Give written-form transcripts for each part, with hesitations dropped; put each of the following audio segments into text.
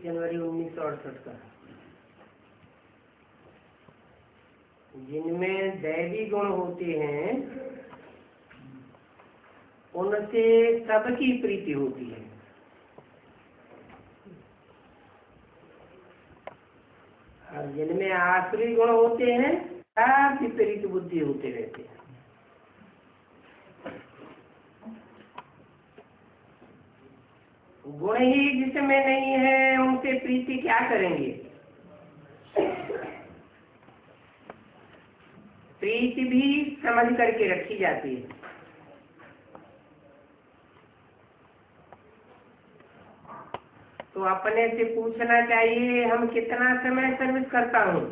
जनवरी 1968 का, जिनमें दैवी गुण होते हैं उनसे सबकी प्रीति होती है, और जिनमें आसुरी गुण होते हैं सब विपरीत बुद्धि होते रहते हैं। गुण ही जिसमें नहीं है उनसे प्रीति क्या करेंगे? प्रीति भी समझ करके रखी जाती है। तो अपने से पूछना चाहिए, हम कितना समय सर्विस करता हूँ?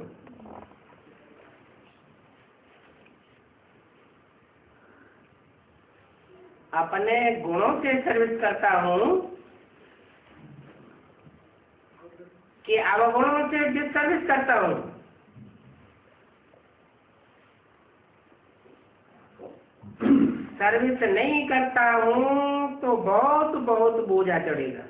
अपने गुणों से सर्विस करता हूँ कि अवगुणों से सर्विस करता हूँ? सर्विस नहीं करता हूँ तो बहुत बहुत बोझा चढ़ेगा।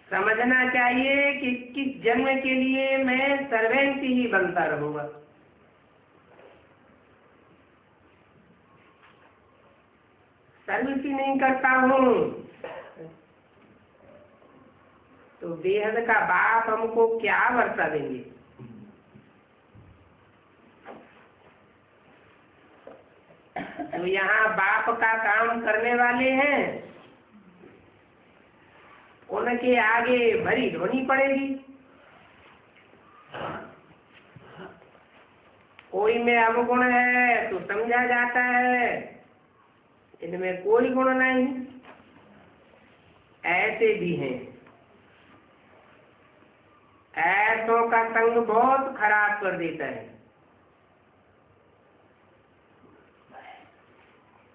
समझना चाहिए कि किस जन्म के लिए मैं सर्वेंट ही बनता रहूंगा। सर्विस ही नहीं करता हूँ तो बेहद का बाप हमको क्या वर्षा देंगे? जो यहाँ बाप का काम करने वाले हैं उनके आगे भरी ध्वनि पड़ेगी। कोई में अवगुण है तो समझा जाता है, इनमें कोई गुण नहीं। ऐसे भी हैं। ऐसों का संग बहुत खराब कर देता है।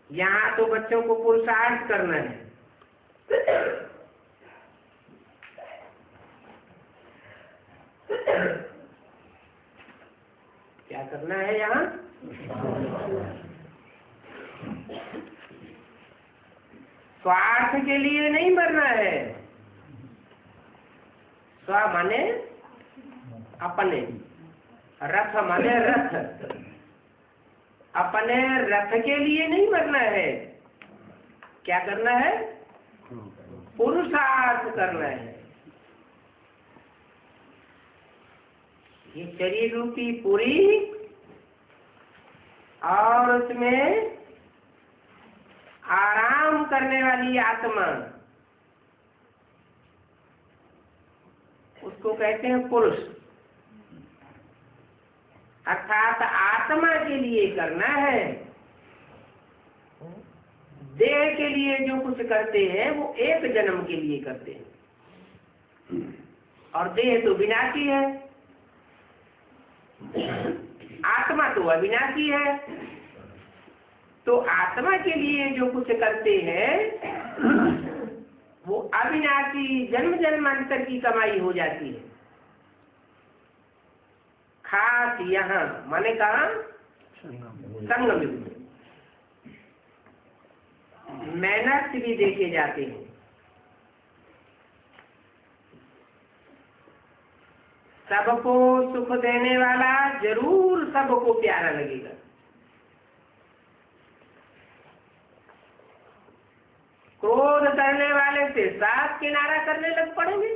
यहाँ तो बच्चों को पुरुषार्थ करना है। क्या करना है यहाँ? स्वार्थ के लिए नहीं मरना है। स्व माने अपने, रथ माने रथ, अपने रथ के लिए नहीं मरना है। क्या करना है? पुरुषार्थ करना है। ये शरीर रूपी पूरी और उसमें आराम करने वाली आत्मा, उसको कहते हैं पुरुष। अर्थात आत्मा के लिए करना है। देह के लिए जो कुछ करते हैं वो एक जन्म के लिए करते हैं, और देह तो विनाशी है, आत्मा तो अविनाशी है। तो आत्मा के लिए जो कुछ करते हैं वो अविनाशी जन्म जन्मांतर की कमाई हो जाती है। खास यहाँ माने कहा संगम युग में मैनर्स भी देखे जाते हैं। सबको सुख देने वाला जरूर सबको प्यारा लगेगा। क्रोध करने वाले से साफ किनारा करने लग पड़ेंगे।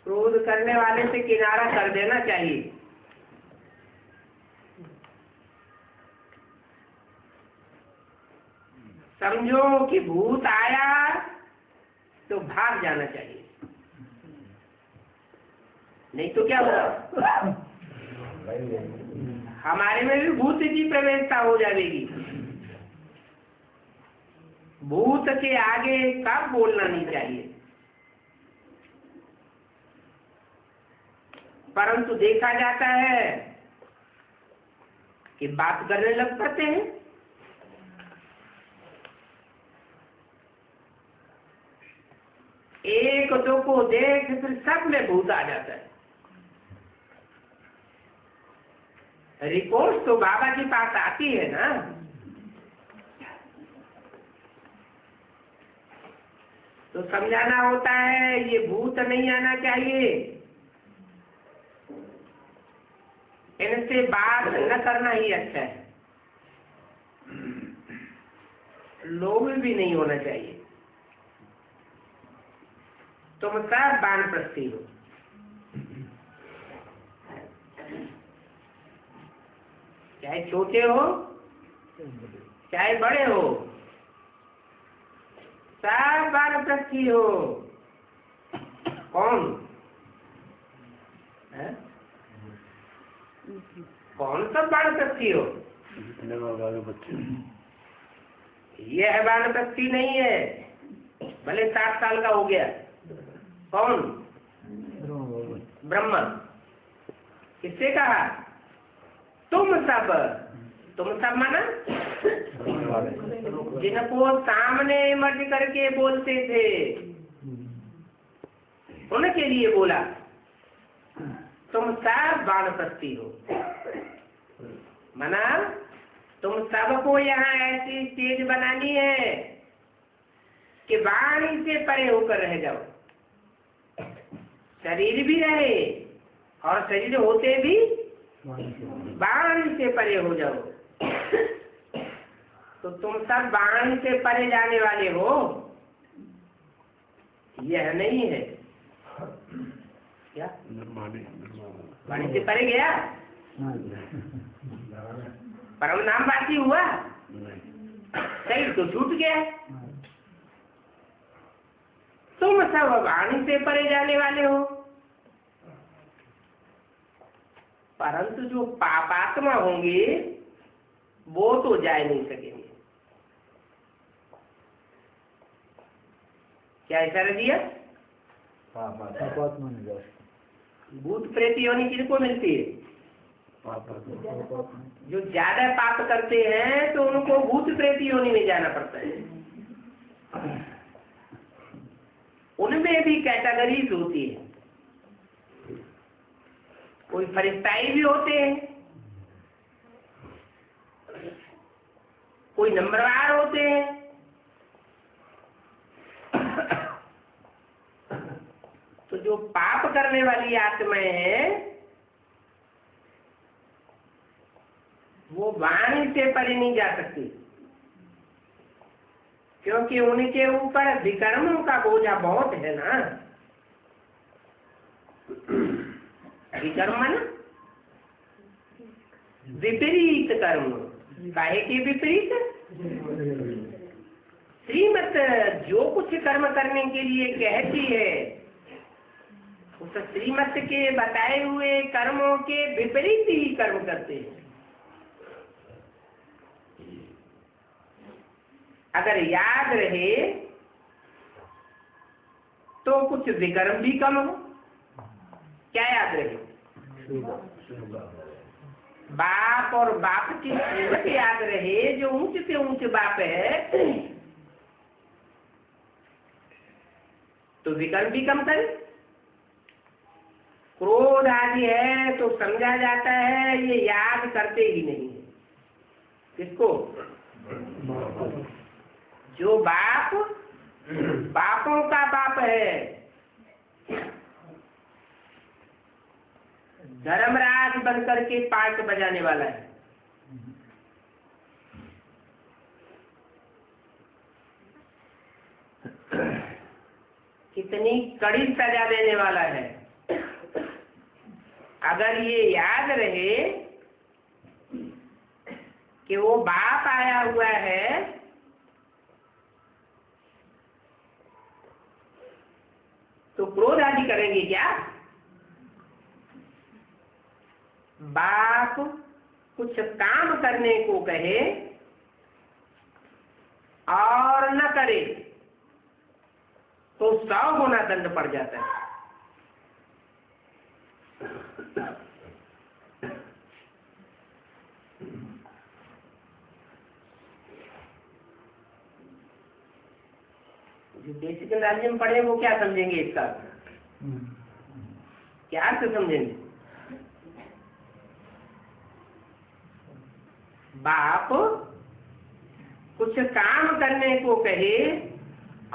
क्रोध करने वाले से किनारा कर देना चाहिए। समझो कि भूत आया तो भाग जाना चाहिए, नहीं तो क्या होगा? हमारे में भी भूत की प्रवेशता हो जाएगी। भूत के आगे कब बोलना नहीं चाहिए, परंतु देखा जाता है कि बात करने लग पड़ते हैं। एक दो को देख फिर सब में भूत आ जाता है। रिपोर्ट तो बाबा के पास आती है ना। तो समझाना होता है ये भूत नहीं आना चाहिए, इनसे बात न करना ही अच्छा है, लोभ भी नहीं होना चाहिए। तुम सब वानप्रस्थी हो, चाहे छोटे हो चाहे बड़े हो, सब वानप्रस्थी हो। कौन है? कौन सब वानप्रस्थी हो? यह वानप्रस्थी नहीं है, भले 60 साल का हो गया। कौन? ब्रह्मा। किससे कहा? तुम सब माना जिनको सामने मर्ज करके बोलते थे उनके लिए बोला तुम सब वानप्रस्थी हो। माना तुम सबको यहाँ ऐसी स्टेज बनानी है कि वाणी से परे होकर रह जाओ, शरीर भी रहे और शरीर होते भी वाणी से परे हो जाओ। तो तुम सब वाणी से परे जाने वाले हो, यह नहीं है क्या? वाणी से परे गया, परम नामवासी हुआ, शरीर तो छूट गया। तुम सब वाणी से परे जाने वाले हो, परंतु जो पापात्मा होंगे वो तो जा नहीं सकेंगे। क्या इशारा दिया? पापात्मा नहीं जा सकते। भूत प्रेत योनि किनको मिलती है? जो ज्यादा पाप करते हैं तो उनको भूत प्रेत योनि में जाना पड़ता है। उनमें भी कैटेगरीज होती है, कोई फरिश्ताई भी होते हैं, कोई नंबरवार होते हैं। तो जो पाप करने वाली आत्माएं हैं वो वाणी से परे नहीं जा सकती, क्योंकि उनके ऊपर विकर्मों का बोझा बहुत है ना। विकर्म ना विपरीत कर्म, काहे के विपरीत? श्रीमत जो कुछ कर्म करने के लिए कहती है उस श्रीमत के बताए हुए कर्मों के विपरीत ही कर्म करते हैं। अगर याद रहे तो कुछ विकर्म भी कम हो। क्या याद रहे? बाप और बाप की कीमत याद रहे, जो ऊंच से ऊंच बाप है तो विकर्म भी कम करे। क्रोध आदि है तो समझा जाता है ये याद करते ही नहीं है। किसको? जो बाप बापों का बाप है, धर्मराज बनकर के पार्ट बजाने वाला है, कितनी कड़ी सजा देने वाला है। अगर ये याद रहे कि वो बाप आया हुआ है तो क्रोध आदि करेंगे क्या? बाप कुछ काम करने को कहे और न करे तो 100 गुना दंड पड़ जाता है। जो बेसिक एनालिसिस में पढ़े वो क्या समझेंगे इसका? क्या अर्थ समझेंगे? बाप कुछ काम करने को कहे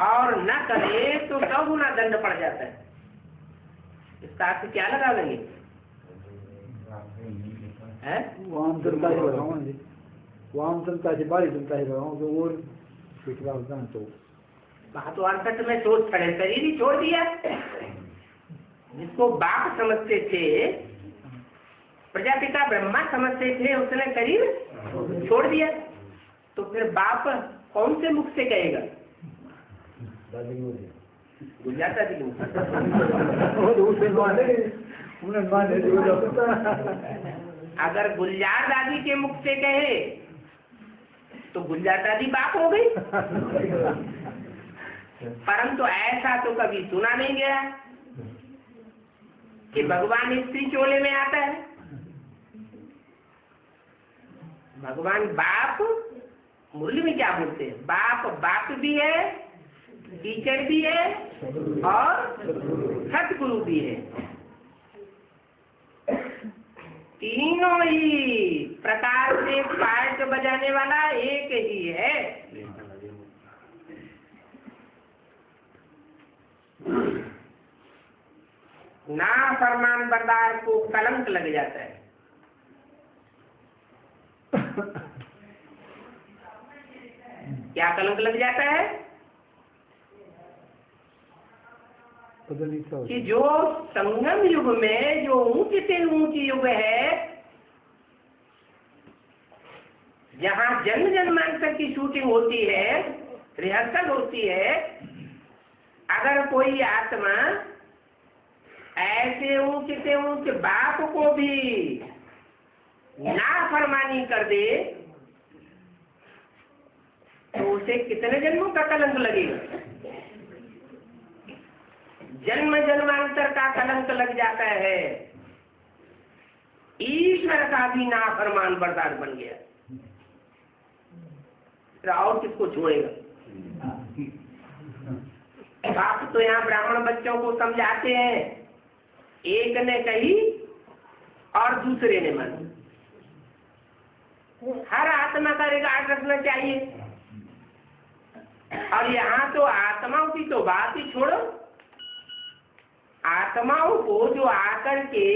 और न करे तो 100 गुना दंड पड़ जाता है। इसका अर्थ क्या लगा देंगे? वाम जनता ही लगाऊँ जी, वाम जनता से बारी जनता ही लगाऊँ तो और पिछला होता तो बात तो 68 में सोच पड़े, शरीर ही छोड़ दिया। जिसको बाप समझते थे, प्रजापिता ब्रह्मा समझते थे, उसने शरीर छोड़ दिया। तो फिर बाप कौन से मुख से कहेगा? गुलजार दादी के मुख अगर गुलजार दादी के मुख से कहे तो गुलजार दादी बाप हो गई। परंतु ऐसा तो कभी सुना नहीं गया कि भगवान स्त्री चोले में आता है। भगवान बाप, मुरली में क्या बोलते हैं? बाप बाप भी है, टीचर भी है और सतगुरु भी है। तीनों ही प्रकार से पार्ट बजाने वाला एक ही है। ना फरमान बरदार को कलंक लग जाता है। क्या कलंक लग जाता है? कि जो संगम युग में जो ऊंच से ऊंच युग है, जहाँ जन्म जन्मांतर की शूटिंग होती है, रिहर्सल होती है, अगर कोई आत्मा ऐसे ऊंच से ऊंच बाप को भी नाफरमानी कर दे तो उसे कितने जन्मों का कलंक लगेगा? जन्म जन्मांतर का कलंक लग जाता है। ईश्वर का भी नाफरमान बरदार बन गया, फिर और किसको छोड़ेगा? बाप तो यहाँ ब्राह्मण बच्चों को समझाते हैं, एक ने कही और दूसरे ने मानी। हर आत्मा का रिकॉर्ड रखना चाहिए। और यहाँ तो आत्माओं की तो बात ही छोड़ो, आत्माओं को जो आकर के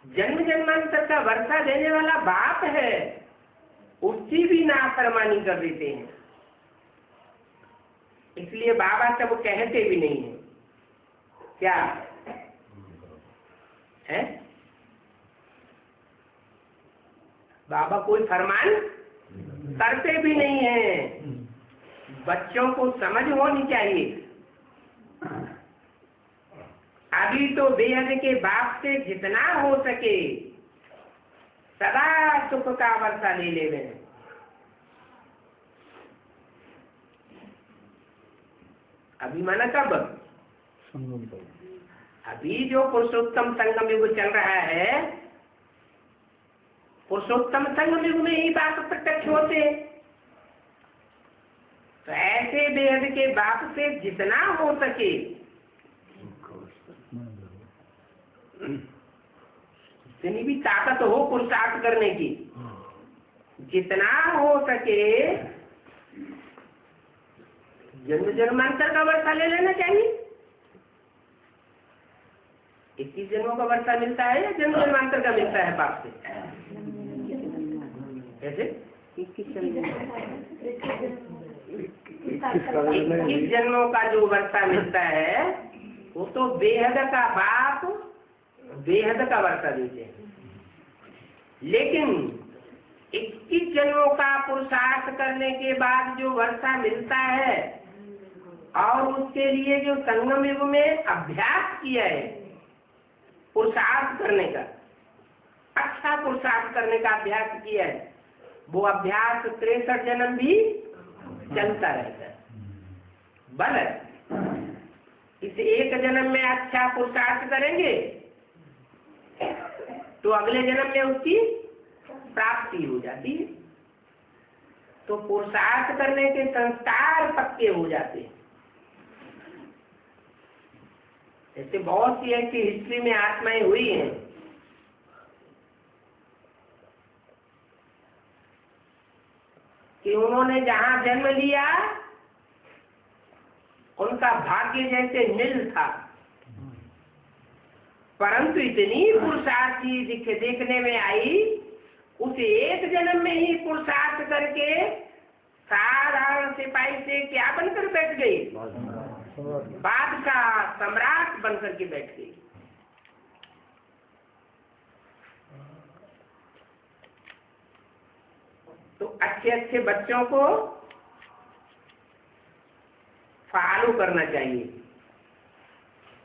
जन्म जन्मांतर का वर्षा देने वाला बाप है, उसकी भी नाफरमानी कर देते हैं। इसलिए बाबा सब कहते भी नहीं है। क्या है? बाबा कोई फरमान करते भी नहीं है। बच्चों को समझ होनी चाहिए। अभी तो बेहद के बाप से जितना हो सके सदा सुख का वर्षा ले ले रहे। अभी माना कब? अभी जो पुरुषोत्तम संगम युग चल रहा है, पुरुषोत्तम संगम युग में ही बाप प्रत्यक्ष होते हैं। तो ऐसे बेहद के बाप से जितना हो सके जितनी भी ताकत हो पुरुषार्थ करने की, जितना हो सके जन्म जन्मांतर का वर्षा ले लेना चाहिए। 21 जन्मों का वर्षा मिलता है या जन्म जन्मांतर का मिलता है बाप से? कैसे? 21 जन्मों का जो वर्षा मिलता है वो तो बेहद का बाप बेहद का वर्षा देते हैं। लेकिन 21 जन्मों का पुरुषार्थ करने के बाद जो वर्षा मिलता है और उसके लिए जो संगम युग में अभ्यास किया है पुरुषार्थ करने का, अच्छा पुरुषार्थ करने का अभ्यास किया है, वो अभ्यास 63 जन्म भी चलता रहता है। बल इस एक जन्म में अच्छा पुरुषार्थ करेंगे तो अगले जन्म में उसकी प्राप्ति हो जाती है। तो पुरुषार्थ करने के संस्कार पक्के हो जाते हैं। ऐसे बहुत सी ऐसी हिस्ट्री में आत्माएं हुई हैं कि उन्होंने जहां जन्म लिया उनका भाग्य जैसे नील था, परंतु इतनी पुरुषार्थी देखने में आई, उस एक जन्म में ही पुरुषार्थ करके साधारण सिपाही से क्या बनकर बैठ गई? बादशाह सम्राट बनकर के बैठ गई। तो अच्छे अच्छे बच्चों को फॉलो करना चाहिए,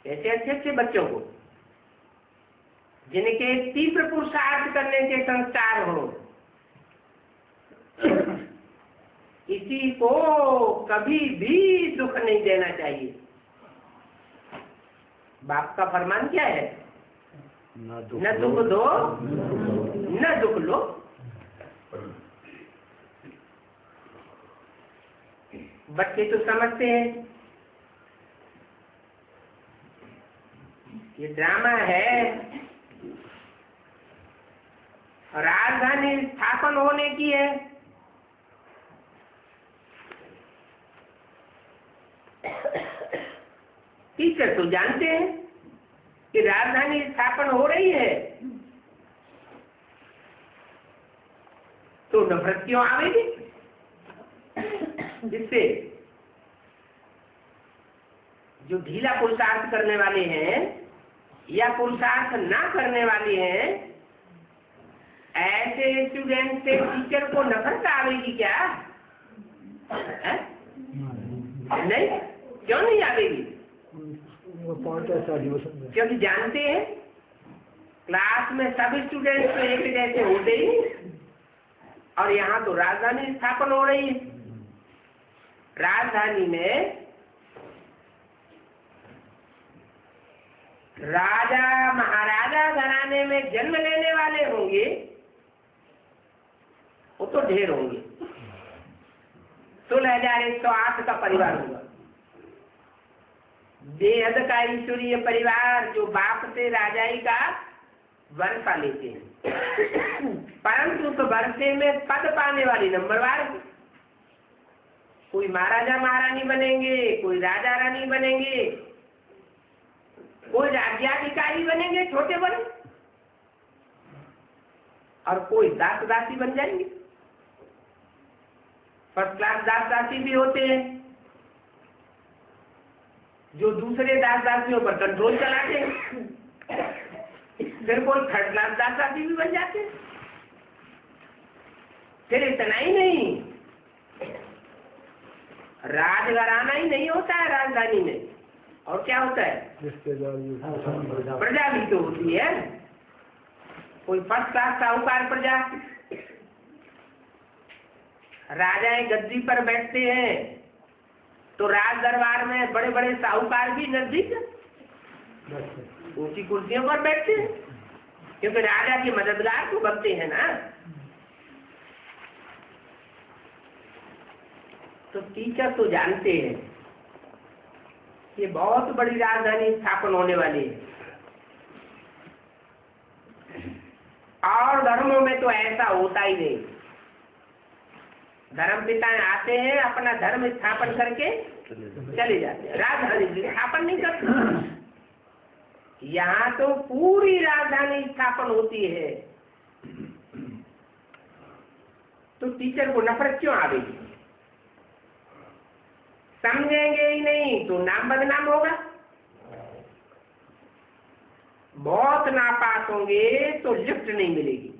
ऐसे अच्छे अच्छे बच्चों को जिनके तीव्र पुरुषार्थ करने के संस्कार हो। किसी को कभी भी दुख नहीं देना चाहिए। बाप का फरमान क्या है? न दुख दो न दुख लो। बच्चे तो समझते हैं ये ड्रामा है, राजधानी स्थापन होने की है। टीचर तो जानते हैं कि राजधानी स्थापन हो रही है, तो नफरत क्यों आवेगी? जिससे जो ढीला पुरुषार्थ करने वाले हैं या पुरुषार्थ ना करने वाले हैं, ऐसे स्टूडेंट से टीचर को नफरत आवेगी क्या? नहीं, क्यों नहीं आवेगी? क्योंकि जानते हैं क्लास में सब स्टूडेंट तो एक जैसे होते ही, और यहाँ तो राजधानी स्थापन हो रही है। राजधानी में राजा महाराजा घराने में जन्म लेने वाले होंगे, वो तो ढेर होंगे। 16,108 का परिवार होगा। बेहद का ईश्वरीय परिवार जो बाप से राजाई का वर्षा लेते हैं, परंतु तो वर्षे में पद पाने वाली नंबरवार, कोई महाराजा महारानी बनेंगे, कोई राजा रानी बनेंगे, कोई राज्याधिकारी बनेंगे छोटे बड़े, और कोई दास दासी बन जाएंगे। फर्स्ट क्लास दास दासी भी होते हैं जो दूसरे दास दासियों पर कंट्रोल चलाते हैं। फिर कोई थर्ड क्लास दास दासी भी बन जाते हैं। फिर इतना ही नहीं, राजघराना ही नहीं होता है राजधानी में, और क्या होता है? प्रजा भी तो होती है। कोई फर्स्ट क्लास साहूकार प्रजा, राजाएं गद्दी पर बैठते हैं तो राज दरबार में बड़े बड़े साहूकार भी नजदीक ऊंची कुर्सियों पर बैठते हैं, क्योंकि राजा के मददगार तो बनते हैं ना। तो टीचर तो जानते हैं ये बहुत बड़ी राजधानी स्थापन होने वाली है, और धर्मों में तो ऐसा होता ही नहीं। धर्म पिता आते हैं, अपना धर्म स्थापन करके चले जाते हैं, राजधानी स्थापन नहीं करते। यहाँ तो पूरी राजधानी स्थापन होती है। तो टीचर को नफरत क्यों आवेगी? समझेंगे ही नहीं तो नाम बदनाम होगा। बहुत नापास होंगे तो लिफ्ट नहीं मिलेगी।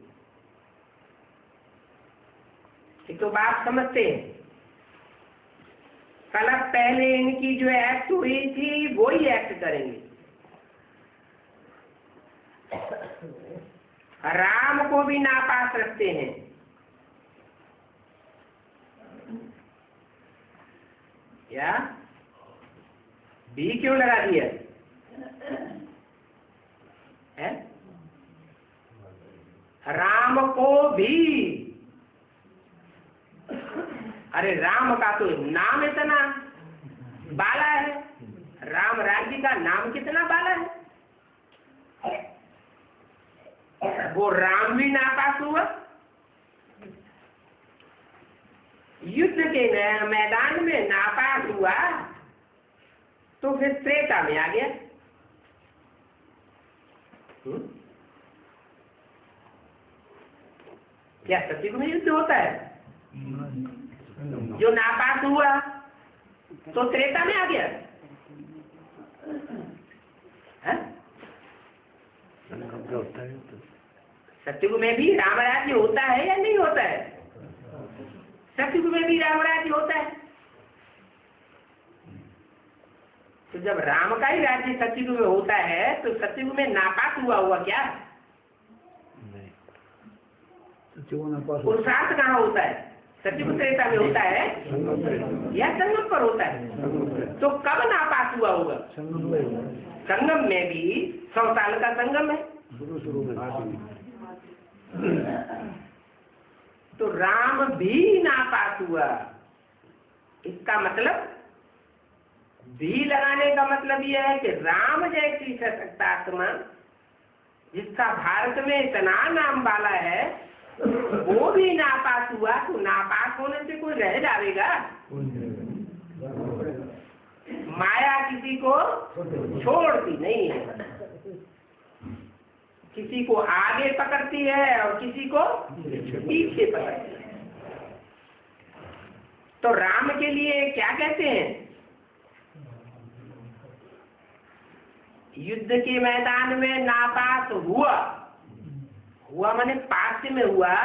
ये तो बात समझते हैं। कल पहले इनकी जो एक्ट हुई थी वही एक्ट करेंगे। राम को भी नापास रखते हैं। क्या बी क्यों लगा दिया है? राम को भी, अरे राम का तो नाम इतना बाला है, राम राज्य का नाम कितना बाला है, वो राम भी नापास हुआ। युद्ध के मैदान में नापास हुआ तो फिर त्रेता में आ गया। क्या सतयुग में युद्ध होता है? जो नापास हुआ तो त्रेता में आ गया है? सतयुग में भी राम राज्य होता है या नहीं होता है? सतयुग में भी राम राज्य होता है। तो जब राम का ही राज्य सतयुग में होता है तो सतयुग में नापास हुआ क्या? पुरुषार्थ कहाँ होता है? सतयुग त्रेता में होता है या संगम पर होता है? तो कब नापास हुआ होगा? संगम में भी 100 साल का संगम है। तो राम भी नापास हुआ। इसका मतलब भी लगाने का मतलब यह है कि राम जैसी सशक्त आत्मा जिसका भारत में इतना नाम वाला है वो भी नापास हुआ तो नापास होने से कोई रह जाएगा? माया किसी को छोड़ती नहीं है, किसी को आगे पकड़ती है और किसी को पीछे पकड़ती है। तो राम के लिए क्या कहते हैं? युद्ध के मैदान में नापास हुआ माने पास्ट में हुआ,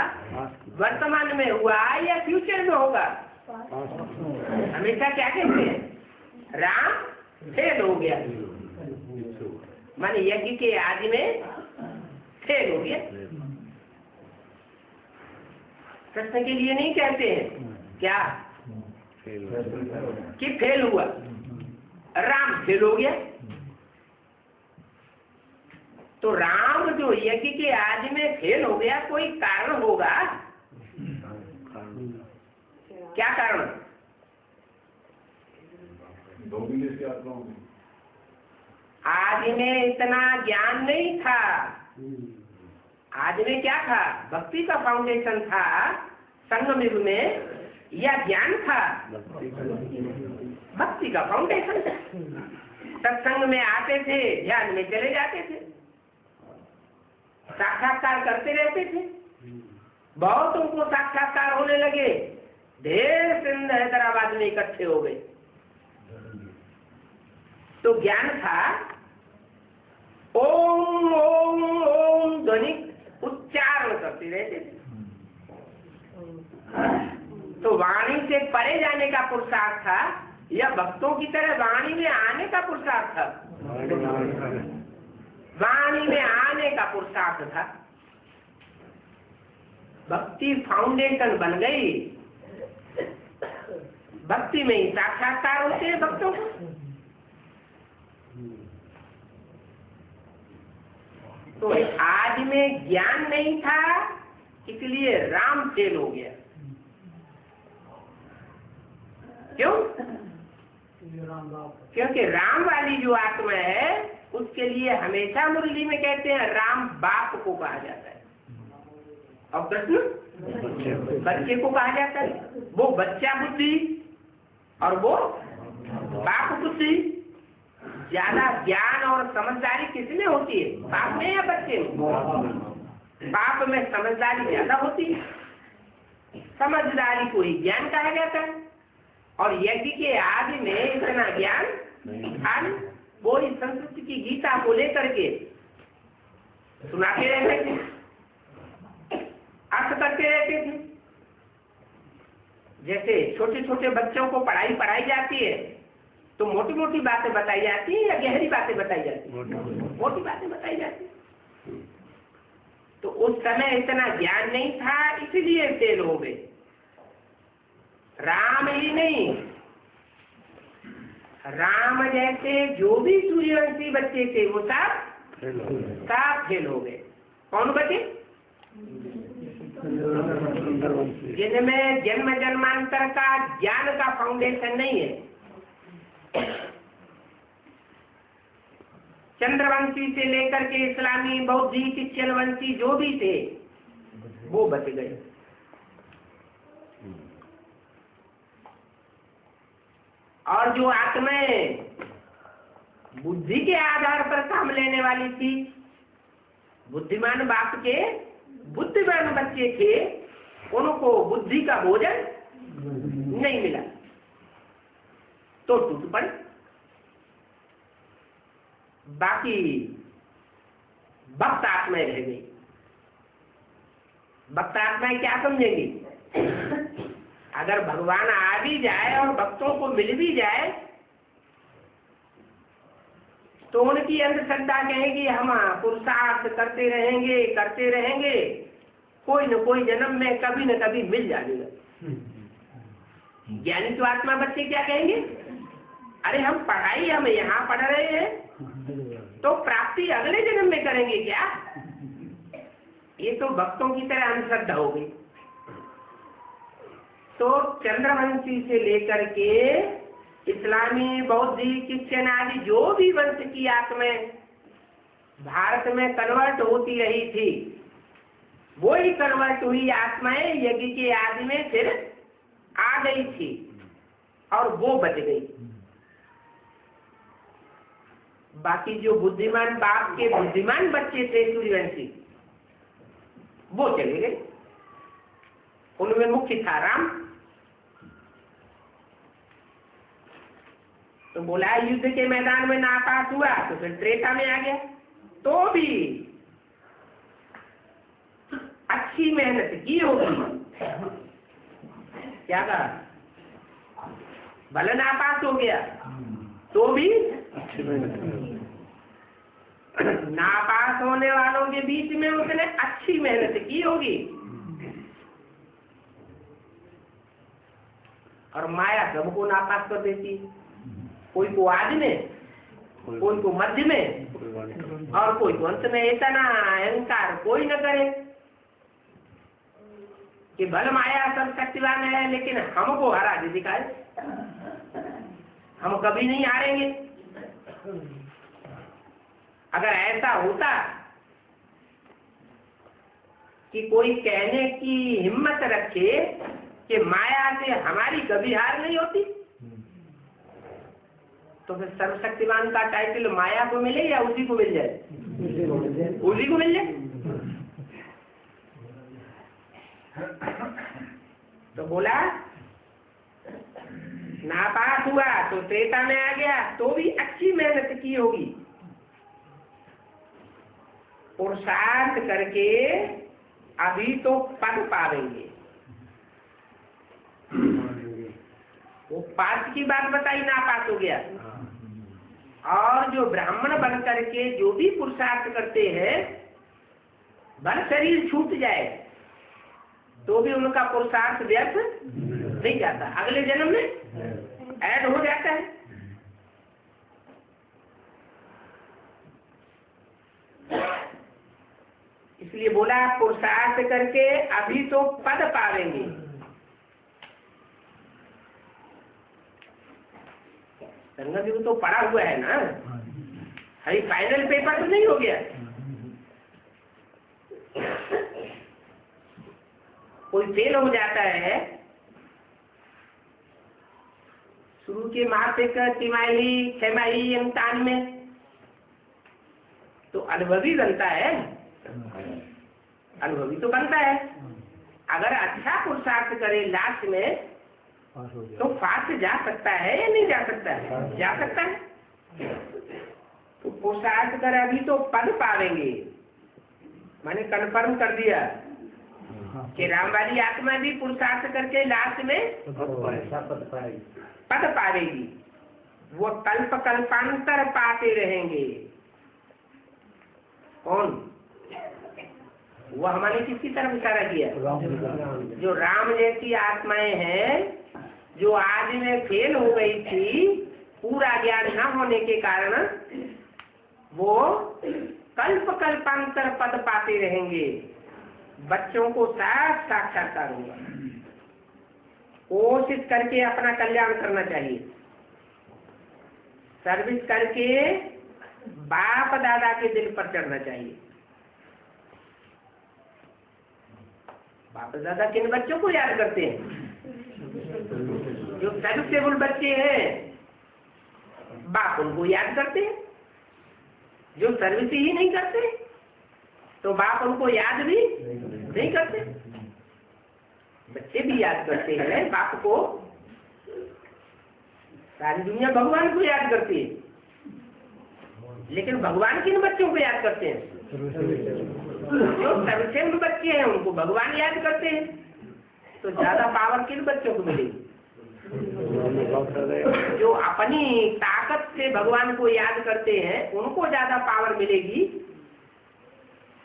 वर्तमान में हुआ या फ्यूचर में होगा? हमेशा क्या कहते हैं? राम फेल हो गया माने यज्ञ के आदि में फेल हो गया। कृष्ण के लिए नहीं कहते हैं क्या कि फेल हुआ, राम फेल हो गया। तो राम जो यज्ञ के आदि में फेल हो गया कोई कारण होगा? क्या कारण? आदि में इतना ज्ञान नहीं था। आदि में क्या था? भक्ति का फाउंडेशन था संगम युग में, या ज्ञान था? भक्ति का फाउंडेशन था। सत्संग में आते थे, ध्यान में चले जाते थे, साक्षात्कार करते रहते थे। बहुतों को साक्षात्कार होने लगे, ढेर सिंध हैदराबाद में इकट्ठे हो गए। तो ज्ञान था, ओम ओम ओम ध्वनि उच्चारण करते रहते थे। तो वाणी से परे जाने का पुरुषार्थ था या भक्तों की तरह वाणी में आने का पुरुषार्थ था? वाणी में आने का पुरुषार्थ था। भक्ति फाउंडेशन बन गई, भक्ति में ही साक्षात्कार होते हैं भक्तों को। तो आज में ज्ञान नहीं था इसलिए राम फेल हो गया। क्यों? क्योंकि राम वाली जो आत्मा है उसके लिए हमेशा मुरली में कहते हैं राम बाप को कहा जाता है और कृष्ण बच्चे को कहा जाता है। वो बच्चा बुद्धि और वो बाप बुद्धि। ज्यादा ज्ञान और समझदारी किसमें होती है? बाप में या बच्चे में? बाप में समझदारी ज्यादा होती है। समझदारी को ही ज्ञान कहा जाता है। और यज्ञ के आदि में इतना ज्ञान था नहीं। वो इस संस्कृत की गीता को लेकर के सुनाते रहते थे, अर्थ करते रहते थे। जैसे छोटे छोटे बच्चों को पढ़ाई जाती है तो मोटी मोटी बातें बताई जाती है या गहरी बातें बताई जाती है? मोटी बातें बताई जाती है। तो उस समय इतना ज्ञान नहीं था इसलिए फेल हो गए। राम ही नहीं, राम जैसे जो भी सूर्यवंशी बच्चे थे वो सब फेल हो गए। कौन बचे? जिनमें जन्म जन्मांतर का ज्ञान का फाउंडेशन नहीं है। चंद्रवंशी से लेकर के इस्लामी, बौद्धी, क्रिश्चियन वंशी जो भी थे वो बच गए। और जो आत्माएं बुद्धि के आधार पर काम लेने वाली थी, बुद्धिमान बाप के बुद्धिमान बच्चे थे, उनको बुद्धि का भोजन नहीं मिला तो टूट पड़े। बाकी भक्त आत्माएं रह गई। भक्त आत्माएं क्या समझेंगी? अगर भगवान आ भी जाए और भक्तों को मिल भी जाए तो उनकी अंधश्रद्धा कहेगी हम पुरुषार्थ करते रहेंगे, कोई न कोई जन्म में कभी न कभी मिल जाएगा। ज्ञानी तो आत्मा बच्चे क्या कहेंगे? अरे हम यहाँ पढ़ रहे हैं तो प्राप्ति अगले जन्म में करेंगे क्या? ये तो भक्तों की तरह अंधश्रद्धा हो गई। तो चंद्रवंशी से लेकर के इस्लामी, बौद्धिक, क्रिश्चियन आदि जो भी वंश की आत्माएं भारत में कन्वर्ट होती रही थी, वो ही कन्वर्ट हुई आत्माएं यज्ञ के आदि में फिर आ गई थी और वो बच गई। बाकी जो बुद्धिमान बाप के बुद्धिमान बच्चे थे सूर्यवंशी, वो चले गए। उनमें मुख्य था राम। तो बोला युद्ध के मैदान में नापास हुआ तो फिर त्रेता में आ गया, तो भी अच्छी मेहनत की होगी। क्या कहा? भले नापास हो गया तो भी नापास होने वालों के बीच में उसने अच्छी मेहनत की होगी। और माया सबको नापास कर देती, कोई को आदि में, कोई को मध्य में और कोई को अंत में। इतना अहंकार कोई न करे कि भले माया सब शक्तिवान है लेकिन हमको हरा दे दिखाए, हम कभी नहीं हारेंगे। अगर ऐसा होता कि कोई कहने की हिम्मत रखे कि माया से हमारी कभी हार नहीं होती, तो फिर सर्वशक्तिमान का टाइटल माया को मिले या उसी को मिल जाए? उसी को मिल जाए। तो बोला नापास हुआ तो त्रेता में आ गया, तो भी अच्छी मेहनत की होगी, पुरुषार्थ करके अभी तो पद पावेंगे। वो पास की बात बताई, नापास हो गया। और जो ब्राह्मण बन करके जो भी पुरुषार्थ करते हैं, भले शरीर छूट जाए तो भी उनका पुरुषार्थ व्यर्थ नहीं जाता, अगले जन्म में ऐड हो जाता है। इसलिए बोला पुरुषार्थ करके अभी तो पद पावेंगे। संगत जी तो पढ़ा हुआ है ना, अभी फाइनल पेपर तो नहीं हो गया। कोई फेल हो जाता है शुरू के मासिक, तिमाही, छमाही इम्तिहान में, तो अनुभवी बनता है, अनुभवी तो बनता है। अगर अच्छा पुरुषार्थ करे लास्ट में तो फास्ट जा सकता है या नहीं जा सकता है? जा सकता है। तो पुरुषार्थ कर अभी तो पद पावेंगे। मैंने कन्फर्म कर दिया कि राम वाली आत्मा भी पुरुषार्थ करके लास्ट में पद पावेगी। वो कल्प कल्पांतर पाते रहेंगे। कौन? वो हमारे किसकी तरफ इशारा किया? जो राम जैसी आत्माएं हैं, जो आदि में फेल हो गई थी पूरा ज्ञान न होने के कारण, वो कल्प कल्पांतर पद पाते रहेंगे। बच्चों को साफ साक्षात्कार होगा। कोशिश करके अपना कल्याण करना चाहिए, सर्विस करके बाप दादा के दिल पर चढ़ना चाहिए। बाप दादा किन बच्चों को याद करते हैं? जो सर्विसेबल बच्चे हैं, बाप उनको याद करते हैं। जो सर्विस ही नहीं करते तो बाप उनको याद भी नहीं करते। बच्चे भी याद करते हैं बाप को, सारी दुनिया भगवान को याद करती है, लेकिन भगवान किन बच्चों को याद करते हैं? जो सर्वश्रेष्ठ बच्चे हैं उनको भगवान याद करते हैं। तो ज्यादा पावर किन बच्चों को मिलेगी? जो अपनी ताकत से भगवान को याद करते हैं उनको ज्यादा पावर मिलेगी,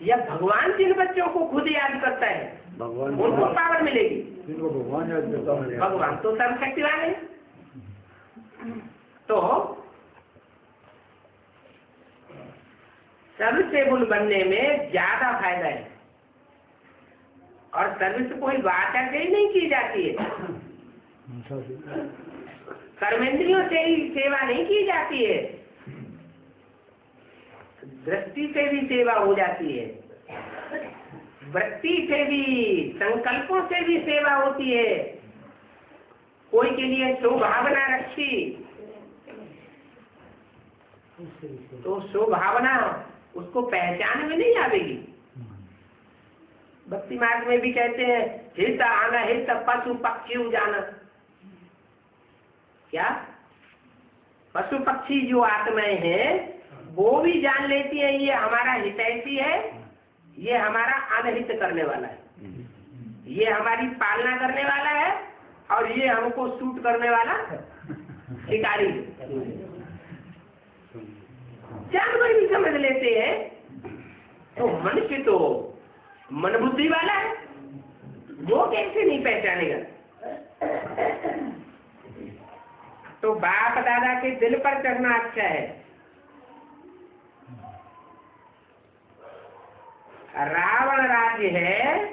या भगवान जिन बच्चों को खुद याद करता है उनको पावर मिलेगी? भगवान याद करता है। भगवान तो सर्वशक्तिवान है। तो सर्विसेबल बनने में ज्यादा फायदा है, और सर्विस कोई वाचा से ही नहीं की जाती है, कर्मेंद्रियों से ही सेवा नहीं की जाती है, दृष्टि से भी सेवा हो जाती है, वृत्ति से भी, संकल्पों से भी सेवा होती है। कोई के लिए स्वभावना रखी तो स्वभावना उसको पहचान में नहीं आवेगी। भक्ति मार्ग में भी कहते हैं हित आना हित पशु पक्षी जाना। क्या पशु पक्षी जो आत्माएं हैं वो भी जान लेती है ये हमारा हितैषी है, ये हमारा अनहित करने वाला है, ये हमारी पालना करने वाला है, और ये हमको शूट करने वाला शिकारी। जानवर भी समझ लेते हैं। तो मनुष्य तो मन बुद्धि वाला है, वो कैसे नहीं पहचानेगा? तो बाप दादा के दिल पर चढ़ना अच्छा है। रावण राज्य है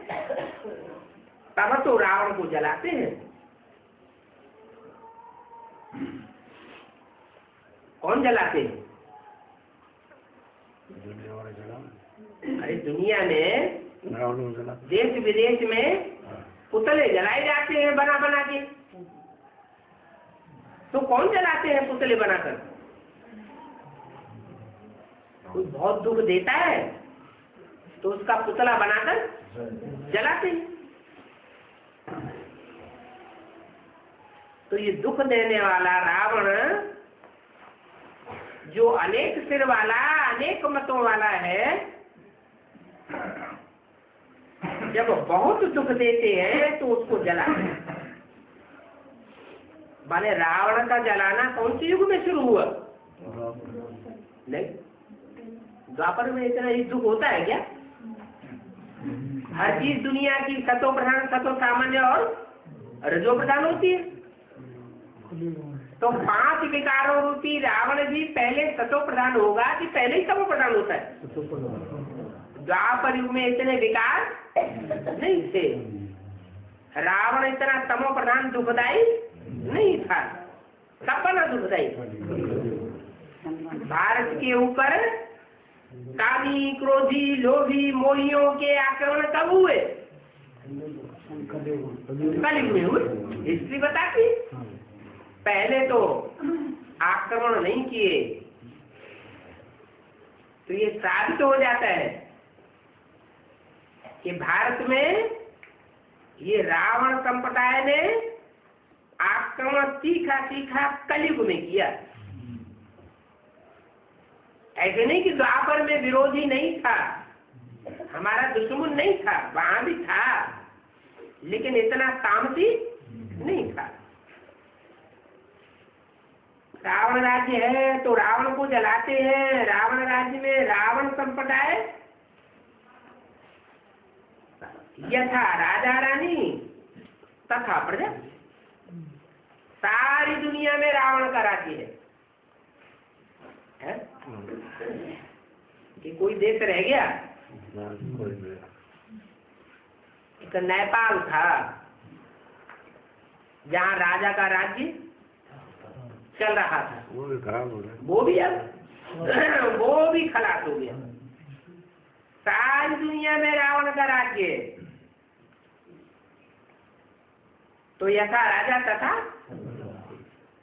तब तो रावण को जलाते हैं। कौन जलाते हैं? अरे दुनिया में देश विदेश में पुतले जलाए जाते हैं बना बना के। तो कौन जलाते हैं पुतले बनाकर? कोई बहुत दुख देता है तो उसका पुतला बनाकर जलाते हैं। तो ये दुख देने वाला रावण जो अनेक सिर वाला, अनेक मतों वाला है, जब बहुत दुख देते हैं तो उसको जलाते हैं। माने रावण का जलाना कौन से युग में शुरू हुआ? नहीं, द्वापर में इतना ही दुख होता है क्या? हर चीज दुनिया की सतो प्रधान, सतो सामान्य और रजो प्रधान होती है। तो 5 विकारों रूपी रावण भी पहले सतो प्रधान होगा कि पहले ही तमो प्रधान होता है? द्वापर युग में इतने विकार नहीं थे। रावण इतना तमो प्रधान दुखदाई नहीं था। कब बना दुखदाई? भारत के ऊपर कामी, क्रोधी, लोभी, मोहियों के आक्रमण कब हुए? कलयुग में हुए। हिस्ट्री बताती। पहले तो आक्रमण नहीं किए। तो ये साबित हो जाता है कि भारत में ये रावण संप्रदाय ने आक्रमण तीखा तीखा कलयुग में किया। ऐसे नहीं कि द्वापर में विरोधी नहीं था, हमारा दुश्मन नहीं था, वहां भी था, लेकिन इतना तामसी नहीं था। रावण राज्य है तो रावण को जलाते हैं। रावण राज्य में रावण संप्रदाय यथा राजा रानी तथा प्रजा, सारी दुनिया में रावण का राज्य है? कि कोई देश रह गया? एक नेपाल था जहाँ राजा का राज्य चल रहा था, वो भी खराब हो गया। वो भी खलास हो गया। सारी दुनिया में रावण का राज्य है। तो यथा राजा तथा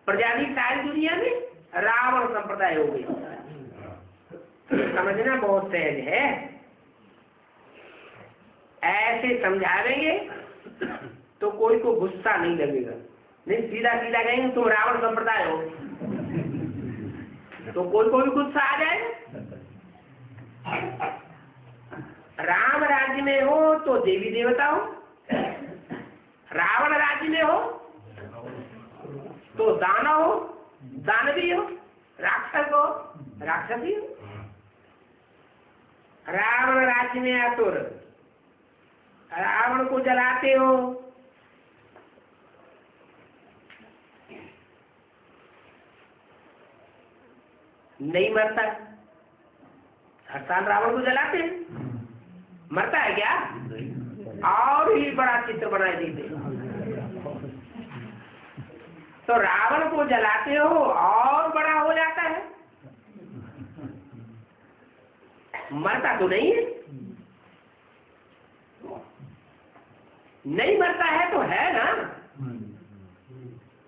प्रजा भी सारी दुनिया में रावण संप्रदाय हो गई। समझना बहुत सहज है। ऐसे समझावेंगे तो कोई को गुस्सा नहीं लगेगा। नहीं सीधा सीधा कहेंगे तुम रावण संप्रदाय हो तो कोई को भी गुस्सा आ जाएगा। राम राज्य में हो तो देवी देवता हो, रावण राज्य में हो तो दानव हो, दानवी हो, राक्षस हो, राक्षसी हो। रावण राज्य में असुर, रावण को जलाते हो, नहीं मरता। हर साल रावण को जलाते हैं, मरता है क्या? और ही बड़ा चित्र बनाए देते। तो रावण को जलाते हो और बड़ा हो जाता है, मरता तो नहीं है। नहीं मरता है तो है ना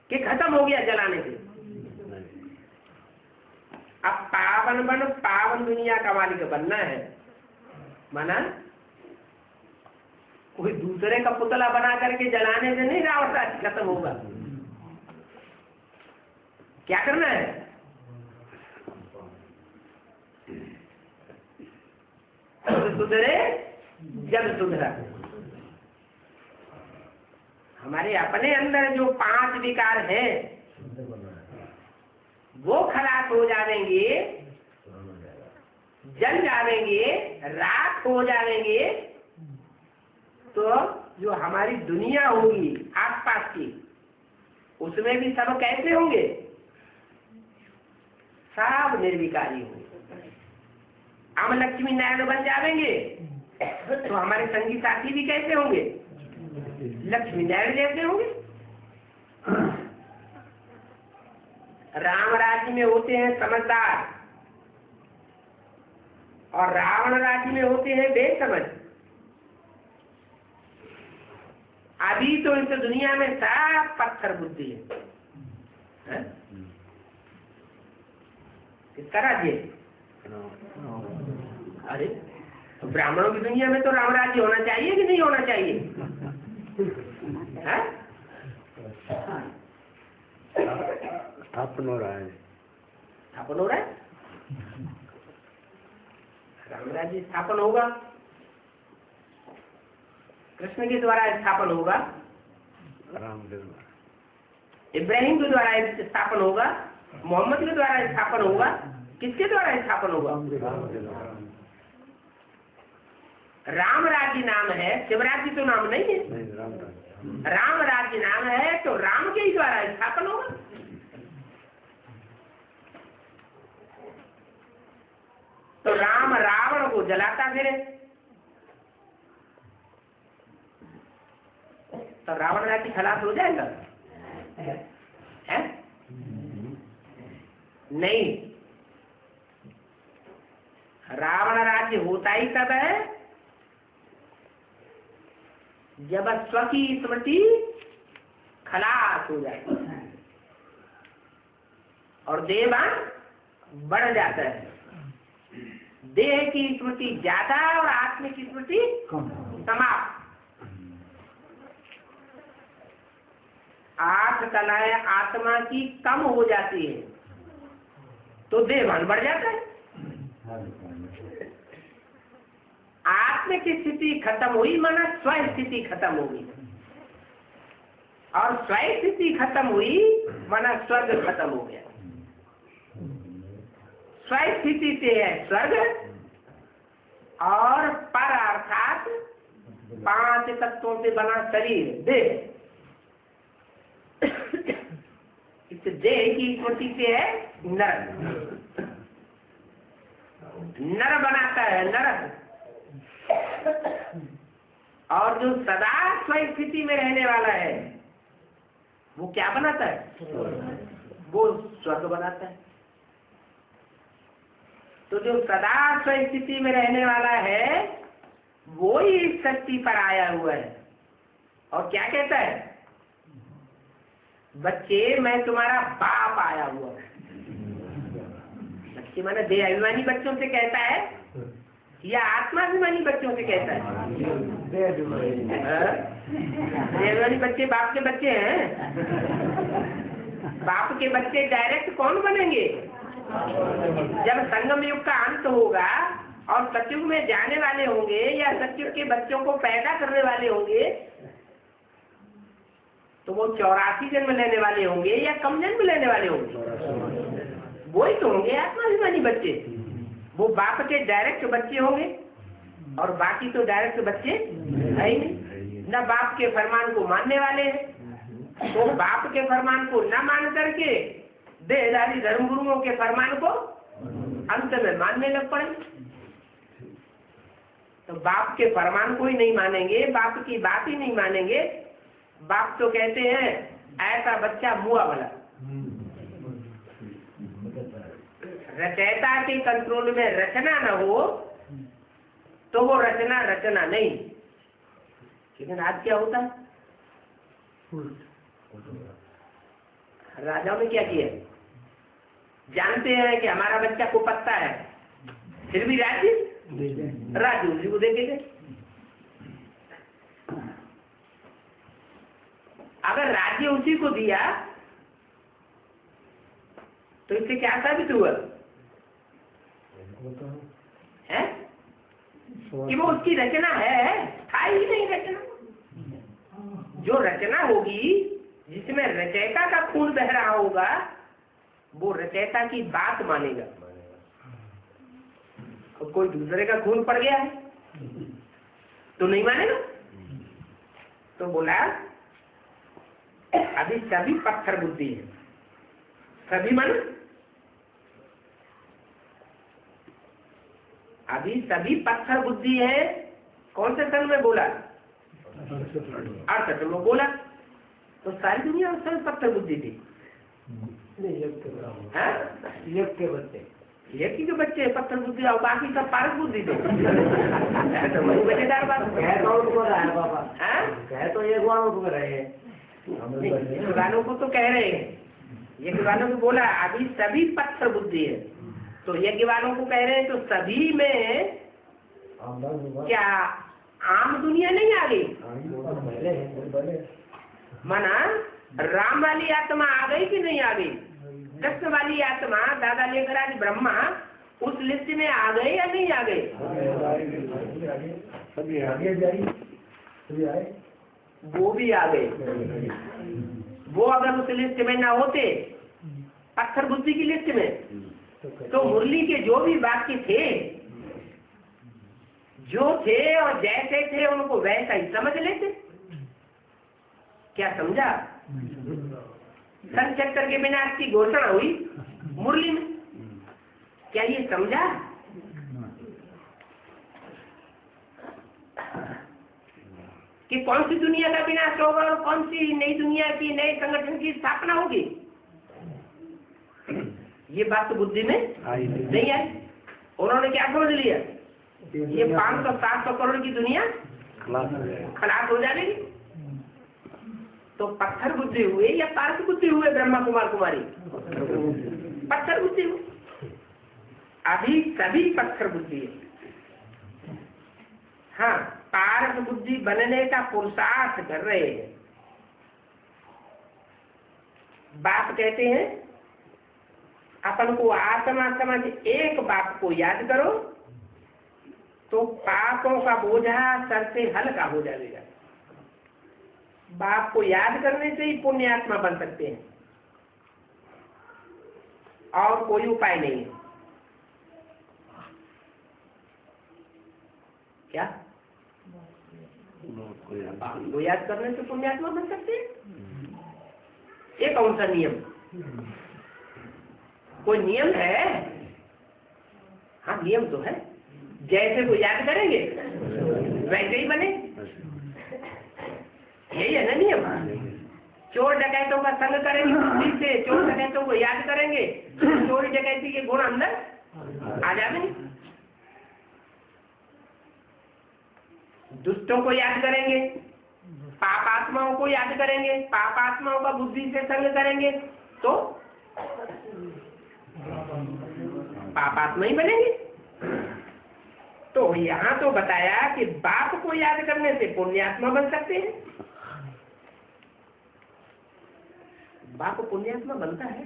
कि खत्म हो गया जलाने से। अब पावन बन पावन दुनिया का मालिक बनना है, माना कोई दूसरे का पुतला बना करके जलाने से नहीं रावण राज्य खत्म होगा। क्या करना है? सुधरे जब सुधरा। हमारे अपने अंदर जो 5 विकार है वो खलास हो जाएंगे, जल जाएंगे, राख हो जाएंगे, तो जो हमारी दुनिया होगी आसपास की उसमें भी सब कैसे होंगे? सब निर्विकारी होंगे। हम लक्ष्मी नारायण बन जाएंगे तो हमारे संगी साथी भी कैसे होंगे? लक्ष्मी नारायण जैसे होंगे। राम राज्य में होते हैं समझदार और रावण राज्य में होते हैं बेसमझ। अभी तो इस दुनिया में सब पत्थर बुद्धि है। किसका राज्य? अरे तो ब्राह्मणों की दुनिया में तो राम राज्य होना चाहिए कि नहीं होना चाहिए? स्थापन हो रहा है। स्थापन हो रहा है। राम राज्य स्थापन होगा, कृष्ण के द्वारा स्थापन होगा, राम के द्वारा, इब्राहिम के द्वारा स्थापन होगा, मोहम्मद के द्वारा स्थापन होगा। किसके द्वारा स्थापन होगा? राम राज्य नाम है, शिवराज्य तो नाम नहीं है। राम राज्य नाम है तो राम के ही द्वारा स्थापन होगा। तो राम रावण को जलाता फिरे तो रावण राज्य खलास हो जाएगा? है? नहीं, रावण राज्य होता ही तब है जब स्व की स्मृति खलास हो जाए और देवान बढ़ जाता है। देह की स्मृति ज्यादा और आत्मा की स्मृति समाप्त। 8 कलाएं आत्मा की कम हो जाती है तो देवान बढ़ जाता है। आत्म की स्थिति खत्म हुई माना स्व स्थिति खत्म होगी, और स्व स्थिति खत्म हुई माना स्वर्ग खत्म हो गया। स्व स्थिति से है स्वर्ग और पर अर्थात 5 तत्वों से बना शरीर देह। इस देह की स्मृति से है नरक। नर बनाता है नरक। और जो सदा स्वस्थिति में रहने वाला है वो क्या बनाता है? वो स्वर्ग बनाता है। तो जो सदा स्वस्थिति में रहने वाला है वो ही इस शक्ति पर आया हुआ है और क्या कहता है? बच्चे मैं तुम्हारा बाप आया हुआ। कि माना देहाभिमानी बच्चों से कहता है या आत्माभिमानी बच्चों से कहता है? देहाभिमानी बच्चे बाप के बच्चे हैं। बाप के बच्चे डायरेक्ट कौन बनेंगे? जब संगम युग का अंत होगा और सतयुग में जाने वाले होंगे या सतयुग के बच्चों को पैदा करने वाले होंगे, तो वो 84 जन्म लेने वाले होंगे या कम जन्म लेने वाले होंगे? वही तो होंगे आत्माभिमानी बच्चे। वो बाप के डायरेक्ट बच्चे होंगे और बाकी तो डायरेक्ट बच्चे है ही नहीं। न बाप के फरमान को मानने वाले हैं, तो बाप के फरमान को न मान करके देहधारी धर्मगुरुओं के फरमान को अंत में मानने लग पड़े। तो बाप के फरमान को ही नहीं मानेंगे, बाप की बात ही नहीं मानेंगे। बाप तो कहते हैं ऐसा बच्चा मुआ वाला। रचयिता के कंट्रोल में रचना न हो तो वो रचना रचना नहीं। लेकिन आज क्या होता है? राजाओं ने क्या किया? जानते हैं कि हमारा बच्चा को पत्ता है, फिर भी राज्य राजू जी को देंगे। अगर राज्य उसी को दिया तो इससे क्या साबित हुआ है? कि वो उसकी रचना है, था ही नहीं रचना। जो रचना होगी जिसमें रचयिता का खून बह रहा होगा वो रचयिता की बात मानेगा। और कोई दूसरे का खून पड़ गया है तो नहीं मानेगा। तो बोला अभी सभी पत्थर बुद्धि है। सभी मन अभी सभी पत्थर बुद्धि है। कौन से सन में बोला? अर्थ में बोला। तो सारी दुनिया उस समय पत्थर बुद्धि थी। यज्ञ के बच्चे, यज्ञ के बच्चे पत्थर बुद्धि और बाकी सब पारस बुद्धि थे। तो वही मजेदार बात कह तो उनको रहा है बाबा, कह तो ये को रहे हैं, यज्ञवानों को तो कह रहे हैं। यज्ञवानों को बोला अभी सभी पत्थर बुद्धि है। तो यज्ञवानों को कह रहे हैं तो सभी में क्या आम दुनिया नहीं आ गई? माना राम वाली आत्मा आ गई कि नहीं आ गई? कृष्ण वाली आत्मा दादा लेकर आज ब्रह्मा उस लिस्ट में आ गए या नहीं आ गए? वो भी आ गए। वो अगर उस लिस्ट में ना होते पत्थर बुद्धि की लिस्ट में, तो मुरली के जो भी वाक्य थे, जो थे और जैसे थे उनको वैसा ही समझ लेते। क्या समझा? सन 76 के विनाश की घोषणा हुई मुरली में, क्या ये समझा? कि कौन सी दुनिया का विनाश होगा और कौन सी नई दुनिया की नए संगठन की स्थापना होगी? ये बात तो बुद्धि में नहीं आई। उन्होंने क्या समझ लिया? ये 500-700 करोड़ की दुनिया खलास हो जाएगी। तो पत्थर बुद्धि हुए या पारस बुद्धि हुए? ब्रह्मा कुमार कुमारी पत्थर बुद्धि हुए। अभी सभी पत्थर बुद्धि है। हाँ, पारस बुद्धि बनने का पुरुषार्थ कर रहे हैं। बाप कहते हैं अपन को आत्मा समझ एक बाप को याद करो तो पापों का बोझा सर से हल्का हो जाएगा। बाप को याद करने से ही पुण्यात्मा बन सकते हैं और कोई उपाय नहीं है। क्या बाप को याद करने से पुण्यात्मा बन सकते हैं? ये कौन सा नियम? कोई नियम है? हाँ, नियम तो है। जैसे को याद करेंगे वैसे ही बने, यही है ना नियम। चोर डकैतों का संग करेंगे बुद्धि से, चोर डकैतों को याद करेंगे, चोरी डकैती के गुण अंदर आ जाएंगे। दुष्टों को याद करेंगे, पापात्माओं को याद करेंगे, पापात्माओं का बुद्धि से संग करेंगे तो पापात्मा ही बनेंगे। तो यहाँ तो बताया कि बाप को याद करने से पुण्यात्मा बन सकते हैं। बाप पुण्यात्मा बनता है?